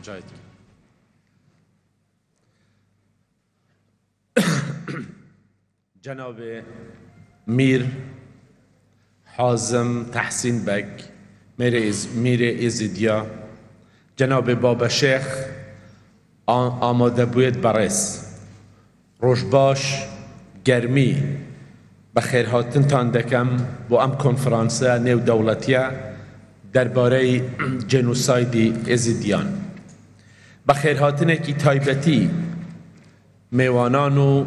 جایت جناب میر حازم تحسین بگ میر ازیدیا، جناب بابا شیخ آماده بوید برس روشباش گرمی بخیر هاتن تان دکم با ام کنفرانسه نیو دولتیه درباره جنوساید ازیدیان. بخیر هاتنه کی تایبتی میوانان و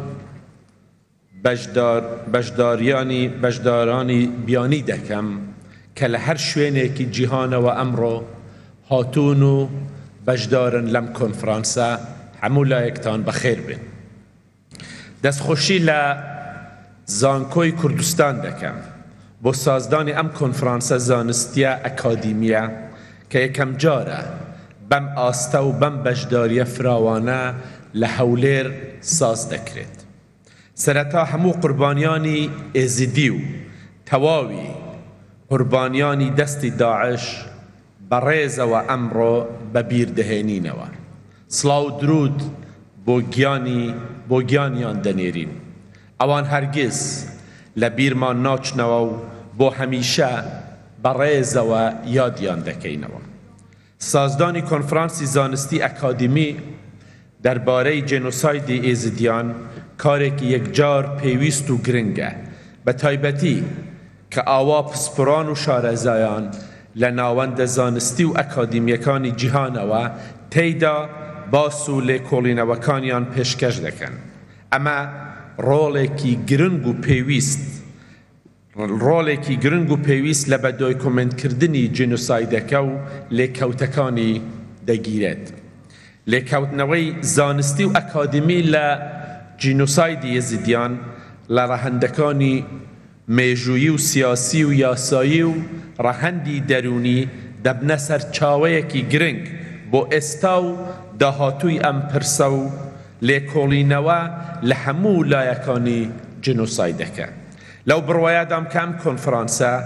بجدارانی بیانی دکم که لهر شوینه کی جهان و امرو هاتون و بجدارن لم کنفرانسه همو لایکتان بخیر بین. دست خوشی زانکوی کردستان دکم با سازدانی ام کنفرانسه زانستیه اکادیمیه که یکم جاره بم آسته و بم بجداری فراوانه لحولیر ساز دکرید. سرطا همو قربانیانی ازیدیو تواوی قربانیانی دست داعش بریز و امرو ببیر دهینینو سلاو درود بو گیانیان دنیرین اوان هرگز لبیر ما ناچنو بو همیشه بریز و یادیان دکینو. سازدانی کنفرانسی زانستی اکادمی درباره جنوساید ازیدیان کاری که یک جار پیوست و گرنگه به تایبتی که آوا پسپران و شارزایان لناوند زانستی و اکادمیکانی جهان و تیدا باسو لیکولینوکانیان پیشکش دکن. اما رولکی گرنگ و پیویست لبه دویکومنت کردنی جنوسایدکه و لیکوتکانی دگیرد. لیکوتنوی زانستی و اکادمی لجنوساید ازیدیان لرهندکانی میجویی و سیاسی و یاسایی و رهندی درونی دبنه سرچاوه کی گرنگ با استاو دهاتوی امپرسو لیکولینوه لحمو لایکانی جنوسایدکه. لو بروایدام کم کنفرانسه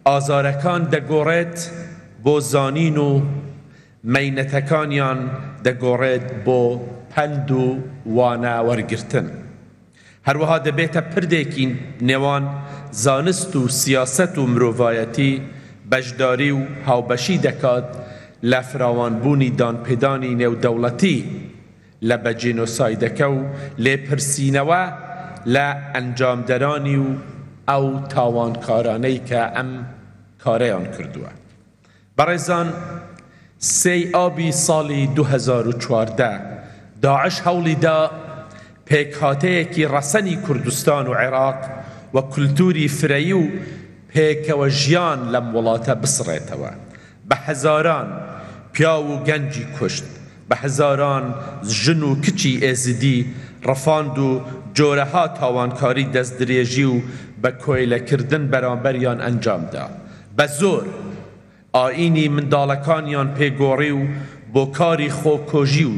آزارکان دگورت بو زانینو مینتکانیان دگورت بو پندو وانا ورگرتن. هر وها دبیت پردیکی نوان زانست و سیاست و مروایتی بجداری و هاوبشی دکات لفراوان بونی دان پیدانی نو دولتی لبجنوسایدکه و لپرسینوه لانجام درانی و او تاوانکارانهی که ام کاریان کردوه. برایزان 3 آبی سالی 2014 داعش هولی دا پیکاته کی رسنی کردستان و عراق و کلتوری فریو پیک و جیان لم ولاته بسریتوه. به هزاران پیاو و گنجی کشت، به هزاران جن و کچی ازیدی رفاند و جوره ها تاوانکاری دست دریجی و به کویله کردن برانبریان انجام دا. به زور آینی مندالکانیان پیگوری و بوکاری خوکوژی و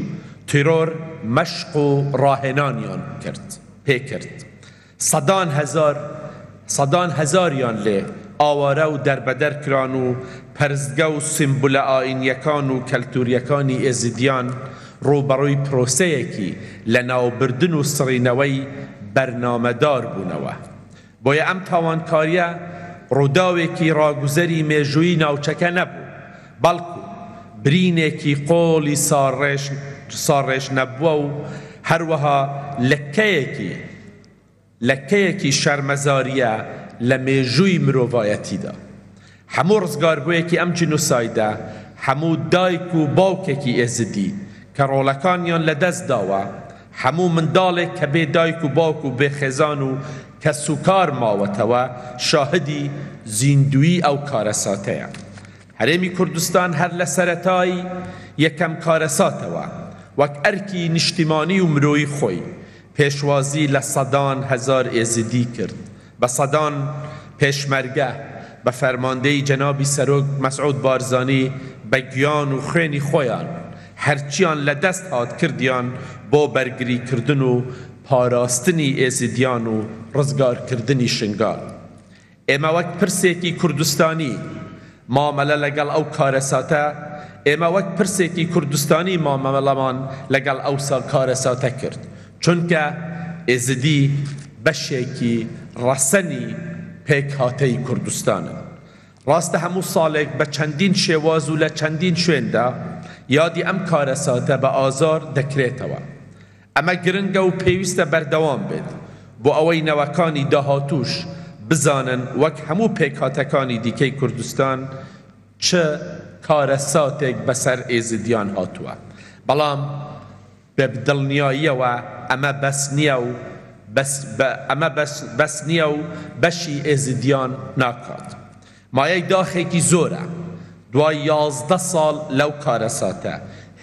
ترور مشق و راهنانیان کرد. صدان هزاریان لی آواره و دربدر کران و پرزگه و سمبول آینیکان و کلتوریکانی ازیدیان روبروی پروسه یکی لناو بردن و سرینوی برنامه دار بونوه. باید ام تاوانکاریه روداوی کی راگوزری میجوی ناوچکه نبو بلکو برینه کی قولی سارش نبوه و هر وها لکه کی شرمزاریه لمیجوی مروایتی دا. همو رزگار بوی کی ام جنوسایده همو دایک و باوکه کی ازدی که رولکانیان لدست داوه همو منداله که به دایک و باوک و به خزان و که سوکار ماوتوه شاهدی زیندوی او کارساته. هرمی کردستان هر لسرتای یکم کارساتوه وک ارکی نشتیمانی و مروی خوی پیشوازی لصدان هزار ازدی کرد. به صدان پیشمرگه به فرمانده جنابی سروک مسعود بارزانی به گیان و خینی خویان هرچیان لدست هات کردیان با برگری کردن و پاراستنی ازیدیان و رزگار کردنی شنگال. اما وقت پرسیکی کردستانی معامله لگل او کارساته ئێمە وەک پرسێکی کوردستانی مامەڵەمان لەگەڵ ئەوسا کارەساتە کرد چونکە ئێزدی بەشێکی ڕەسەنی پێکهاتەی کوردستانن. ڕاستە هەموو ساڵێک بە چەندین شێواز و لە چەندین شوێندا یادی ئەم کارەساتە بە ئازار دەکرێتەوە. ئەمە گرنگە و پێویستە بەردەوام بێت بۆ ئەوەی نەوەکانی داهاتوش بزانن وەک هەموو پێکهاتەکانی دیکەی کوردستان چ کارەساتێک بەسەر ئێزدیان هاتووە. بەڵام بە دڵنیاییەوە ئەمە بەس نییە و بەشی ئێزدیان ناکات. مایەی داخێکی زۆرە دوای 11 ساڵ لەو کارەساتە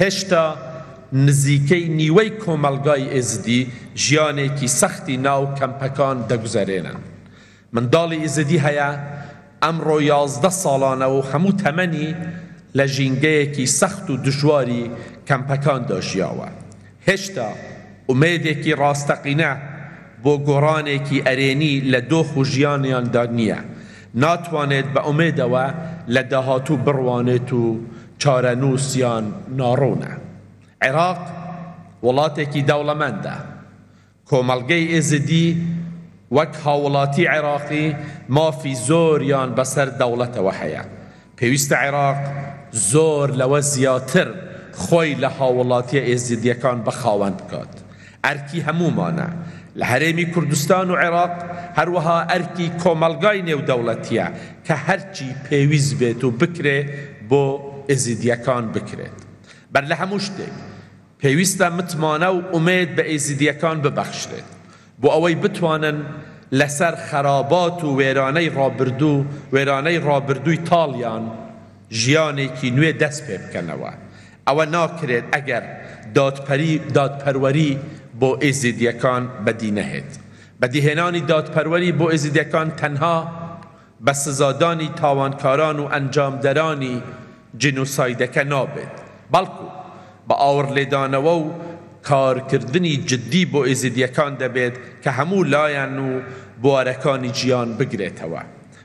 هێشتا نزیکەی نیوەی کۆمەلگای ئێزدی ژیانێکی سەختی ناو کەمپەکان دەگوزارێنن. منداڵی ئێزدی هەیە ئەمڕۆ 11 ساڵانە و هەموو تەمەنی لە ژینگەیەکی سەخت و دژواری کەمپەکاندا ژیاوە. هێشتا ئومێدێکی ڕاستەقینە بۆ گۆڕانێکی ئەرێنی لە دۆخ و ژیانیاندا نییە. ناتوانێت بە ئومێدەوە لە داهاتوو بڕوانێت و چارەنووسیان ناڕوونە. عێراق وڵاتێکی دەوڵەمەندە. کۆمەلگەی ئێزدی وەک هاوڵاتی عێراقی مافی زۆریان بەسەر دەوڵەتەوە هەیە. پێویستە عێراق زۆر لەوە زیاتر خۆی لە هاوڵاتیە ئێزدیەکان بەخاوەند بکات. ئەرکی هەمومانە لە هەرێمی کوردستان و عێراق هەروەها ئەرکی کۆمەلگای نێودەوڵەتیە کە هەرچی پێویست بێت و بکرێ بۆ ئێزدیەکان بکرێت. بەر لە هەموو شتێک پێویستە متمانە و ئومێد بە ئێزدیەکان ببەخشرێت بۆ ئەوەی بتوانن لەسەر خەرابات و وێرانەی ڕابردووی تاڵیان ژیانێکی نوێ دەست پێ بکەنەوە. ئەوە ناکرێت ئەگەر دادپەروەری بۆ ئێزدیەکان بەدی نەهێت. بەدیهێنانی دادپەروەری بۆ ئێزدیەکان تەنها بە سزادانی تاوانکاران و ئەنجامدەرانی جینۆسایدەکە نابێت، بەڵکو بە ئاوڕلێدانەوە و کارکردنی جدی بۆ ئێزدیەکان دەبێت کە هەموو لایەن و بوارەکانی گیان بگرێتەوە.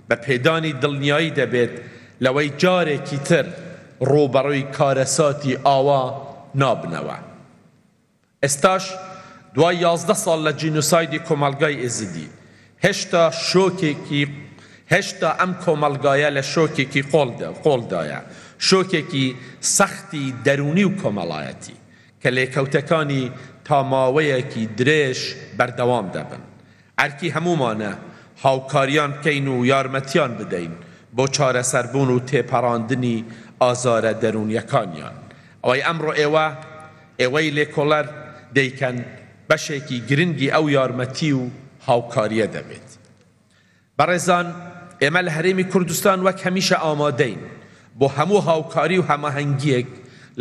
بە پێدانی دڵنیایی دەبێت لەوەی جارێکی تر ڕووبەڕووی کارەساتی ئاوا نابنەوە. ئێستاش دوای 11 ساڵ لە جینۆسایدی کۆمەلگای ئێزدی هێشتا ئەم کۆمەلگایە لە شۆکێکی قۆڵدایە، شۆکێکی سەختی دەرونی و کۆمەڵایەتی کە لێکەوتەکانی تاماوەیەکی درێژ بەردەوام دەبن. ئەرکی هەمومانە هاوکاریان بکەین و یارمەتیان بدەین بۆ چارەسەربوون و تێپەڕاندنی ئازارە دەرونیەکانیان. ئەوەی ئەمڕۆ ئێوەی لێکۆڵەر دەیکەن بەشێکی گرنگی ئەو یارمەتی و هاوکاریە دەبێت. بەڕێزان، ئێمە لە هەرێمی کوردستان وەک هەمیشە ئامادەین بۆ هەموو هاوکاری و هەماهەنگیەک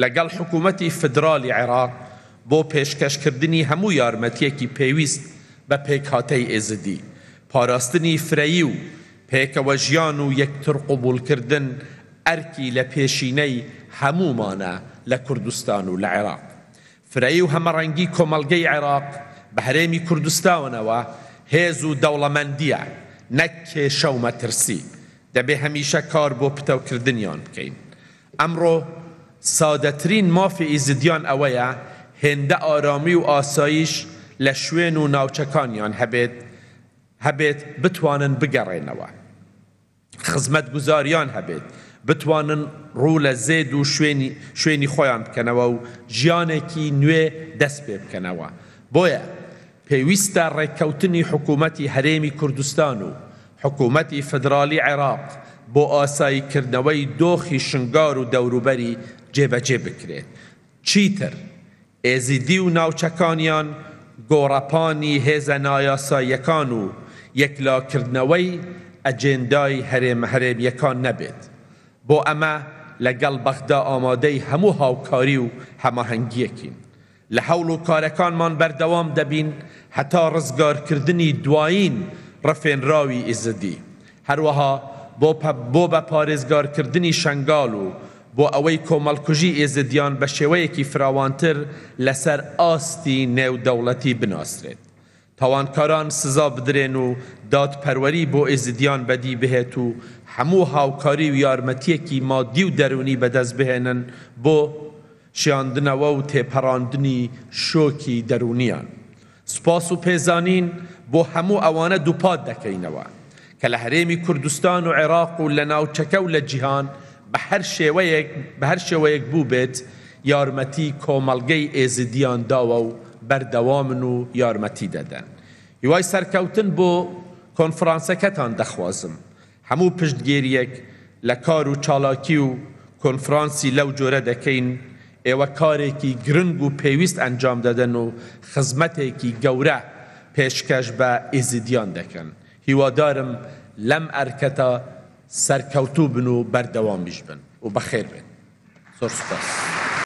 لەگەڵ حکوومەتی فدرالی عێراق بۆ پێشکەشکردنی هەموو یارمەتیەکی پێویست بە پێکهاتەی ئێزدی، پاراستنی فرەیی و پێکەوە ژیان و یەکتر قبولکردن ئەرکی لە پێشینەی هەمومانە لە کوردستان و لە عێراق. فرەیی و هەمەڕەنگی کۆمەلگەی عێراق بە هەرێمی کوردستانەوە هێز و دەوڵەمەندیە، نەک کێشە و مەترسی. دەبێ هەمیشە کار بۆ پتەوکردنیان بکەین. ئەمڕۆ سادەترین مافی ئێزدیان ئەوەیە هێندە ئارامی و ئاسایش لە شوێن و ناوچەکانیان هەبێت بتوانن بگەڕێنەوە، خزمەت گوزاریان هەبێت بتوانن ڕوو لە زێد و شوێنی خۆیان بکەنەوە و ژیانێکی نوێ دەست پێ بکەنەوە. بۆیە پێویستە ڕێککەوتنی حکوومەتی هەرێمی کوردستان و حکوومەتی فدرالی عێراق بۆ ئاساییکردنەوەی دۆخی شنگار و دەوروبەری جێبەجێ بکرێت. چیتر ئێزدی و ناوچەکانیان گۆڕەپانی هێزە نایاساییەکان و یەکلاکردنەوەی ئەجێندای هەرێمیەکان نەبێت. بۆ ئەمە لەگەڵ بەغدا ئامادەی هەموو هاوکاری و هەماهەنگیەکین. لە هەوڵ و کارەکانمان بەردەوام دەبین هەتا ڕزگارکردنی دوایین ڕفێنراوی ئێزدی، هەروەها بۆ بە پارێزگارکردنی شنگال و بۆ ئەوەی کۆمەڵکوژی ئێزدیان بە شێوەیەکی فراوانتر لەسەر ئاستی نێودەوڵەتی بناسرێت. تاوانکاران سزا بدرێن و دادپەروەری بۆ ئێزیدیان بەدی بهێت و هەموو هاوکاری و یارمەتیەکی مادی و دەرونی بەدەست بهێنن بۆ شیاندنەوە و تێپەڕاندنی شۆکی دەرونیان. سوپاس و پێزانین بۆ هەموو ئەوانە دووپات دەکەینەوە کە لە هەرێمی کوردستان و عێراق و لە ناوچەکە و لە جیهان بە هەر شێوەیەک بوو بێت یارمەتی کۆمەڵگەی ئێزیدیان داوە و بەردەوامن و یارمەتی دەدەن. هیوای سەرکەوتن بۆ کۆنفرانسەکەتان دەخوازم. هەموو پشتگیریەک لە کار و چالاکی و کۆنفرانسی لەو جۆرە دەکەین، ئێوە کارێکی گرنگ و پێویست ئەنجام دەدەن و خزمەتێکی گەورە پێشکەش بە ئێزیدیان دەکەن. هیوادارم لەم ئەرکەتە سەرکەوتوو بن و بەردەوامیش بن و بەخێر بن. زۆر سوپاس.